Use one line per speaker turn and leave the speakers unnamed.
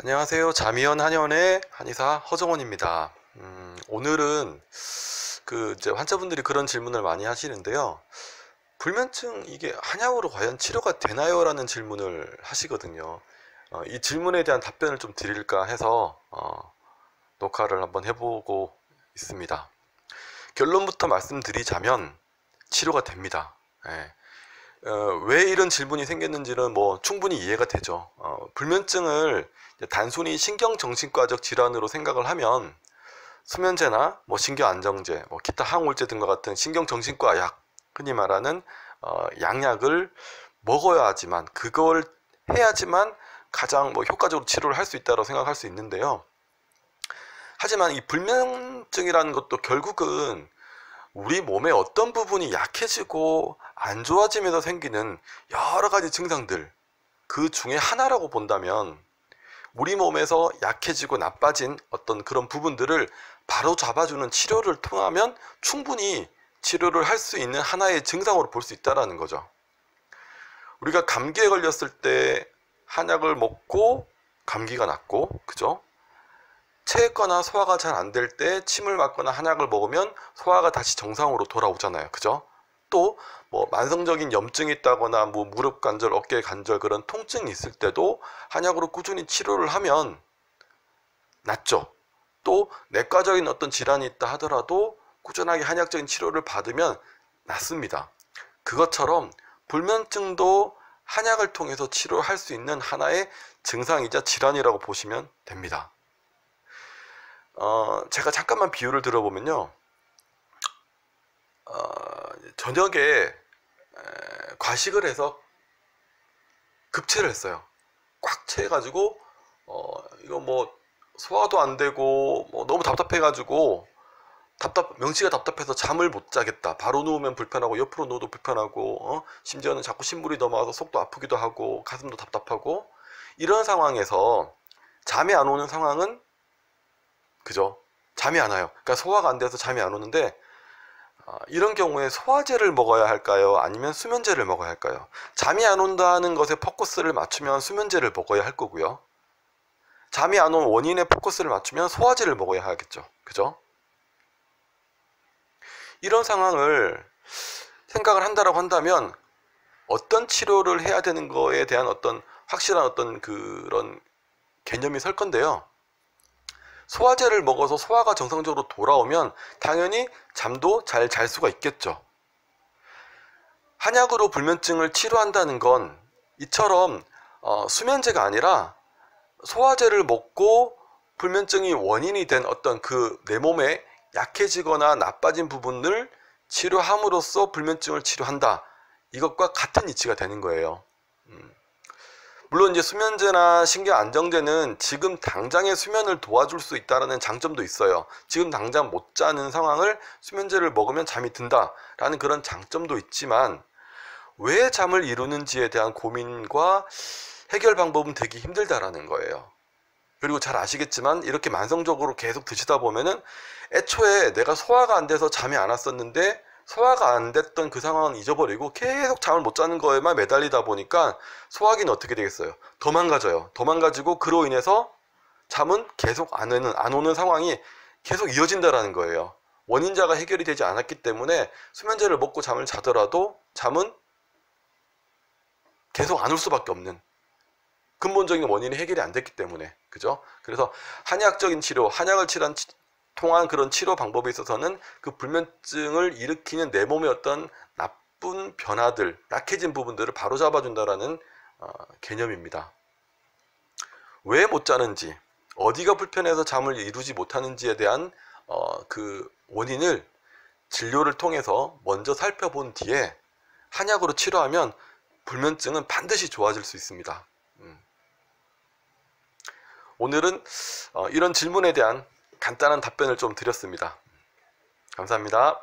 안녕하세요. 자미연 한의원의 한의사 허정원입니다. 오늘은 이제 환자분들이 그런 질문을 많이 하시는데요. 불면증 이게 한약으로 과연 치료가 되나요? 라는 질문을 하시거든요. 이 질문에 대한 답변을 좀 드릴까 해서 녹화를 한번 해보고 있습니다. 결론부터 말씀드리자면 치료가 됩니다. 예. 왜 이런 질문이 생겼는지는 충분히 이해가 되죠. 불면증을 단순히 신경정신과적 질환으로 생각을 하면 수면제나 신경안정제, 기타 항우울제 등과 같은 신경정신과 약, 흔히 말하는 양약을 먹어야 하지만, 그걸 해야지만 가장 효과적으로 치료를 할 수 있다고 생각할 수 있는데요. 하지만 이 불면증이라는 것도 결국은 우리 몸의 어떤 부분이 약해지고 안 좋아지면서 생기는 여러 가지 증상들, 그 중에 하나라고 본다면 우리 몸에서 약해지고 나빠진 어떤 그런 부분들을 바로 잡아주는 치료를 통하면 충분히 치료를 할 수 있는 하나의 증상으로 볼 수 있다는 거죠. 우리가 감기에 걸렸을 때 한약을 먹고 감기가 낫고, 그죠? 체했거나 소화가 잘 안 될 때 침을 맞거나 한약을 먹으면 소화가 다시 정상으로 돌아오잖아요. 그죠? 또 만성적인 염증이 있다거나 무릎 관절, 어깨 관절 그런 통증이 있을 때도 한약으로 꾸준히 치료를 하면 낫죠. 또 내과적인 어떤 질환이 있다 하더라도 꾸준하게 한약적인 치료를 받으면 낫습니다. 그것처럼 불면증도 한약을 통해서 치료할 수 있는 하나의 증상이자 질환이라고 보시면 됩니다. 제가 잠깐만 비유를 들어보면요. 저녁에 과식을 해서 급체를 했어요. 꽉 채가지고 이거 소화도 안 되고 너무 답답해가지고 명치가 답답해서 잠을 못 자겠다. 바로 누우면 불편하고 옆으로 누워도 불편하고 심지어는 자꾸 신물이 넘어와서 속도 아프기도 하고 가슴도 답답하고, 이런 상황에서 잠이 안 오는 상황은, 그죠? 잠이 안 와요. 그러니까 소화가 안 돼서 잠이 안 오는데, 이런 경우에 소화제를 먹어야 할까요? 아니면 수면제를 먹어야 할까요? 잠이 안 온다는 것에 포커스를 맞추면 수면제를 먹어야 할 거고요. 잠이 안 온 원인에 포커스를 맞추면 소화제를 먹어야 하겠죠. 그죠? 이런 상황을 생각을 한다라고 한다면 어떤 치료를 해야 되는 거에 대한 어떤 확실한 어떤 그런 개념이 설 건데요. 소화제를 먹어서 소화가 정상적으로 돌아오면 당연히 잠도 잘 잘 수가 있겠죠. 한약으로 불면증을 치료한다는 건 이처럼 수면제가 아니라 소화제를 먹고 불면증이 원인이 된 어떤 내 몸에 약해지거나 나빠진 부분을 치료함으로써 불면증을 치료한다. 이것과 같은 이치가 되는 거예요. 물론 이제 수면제나 신경안정제는 지금 당장의 수면을 도와줄 수 있다는 장점도 있어요. 지금 당장 못 자는 상황을 수면제를 먹으면 잠이 든다라는 그런 장점도 있지만, 왜 잠을 이루는지에 대한 고민과 해결 방법은 되게 힘들다라는 거예요. 그리고 잘 아시겠지만 이렇게 만성적으로 계속 드시다 보면은 애초에 내가 소화가 안 돼서 잠이 안 왔었는데 소화가 안 됐던 그 상황은 잊어버리고 계속 잠을 못 자는 거에만 매달리다 보니까 소화기는 어떻게 되겠어요? 더 망가져요. 더 망가지고 그로 인해서 잠은 계속 안 오는 상황이 계속 이어진다라는 거예요. 원인자가 해결이 되지 않았기 때문에 수면제를 먹고 잠을 자더라도 잠은 계속 안 올 수밖에 없는 근본적인 원인이 해결이 안 됐기 때문에, 그죠? 그래서 한약적인 치료, 한약을 통한 그런 치료 방법에 있어서는 그 불면증을 일으키는 내 몸의 어떤 나쁜 변화들, 약해진 부분들을 바로 잡아준다라는 개념입니다. 왜 못 자는지, 어디가 불편해서 잠을 이루지 못하는지에 대한 그 원인을 진료를 통해서 먼저 살펴본 뒤에 한약으로 치료하면 불면증은 반드시 좋아질 수 있습니다. 오늘은 이런 질문에 대한 간단한 답변을 좀 드렸습니다. 감사합니다.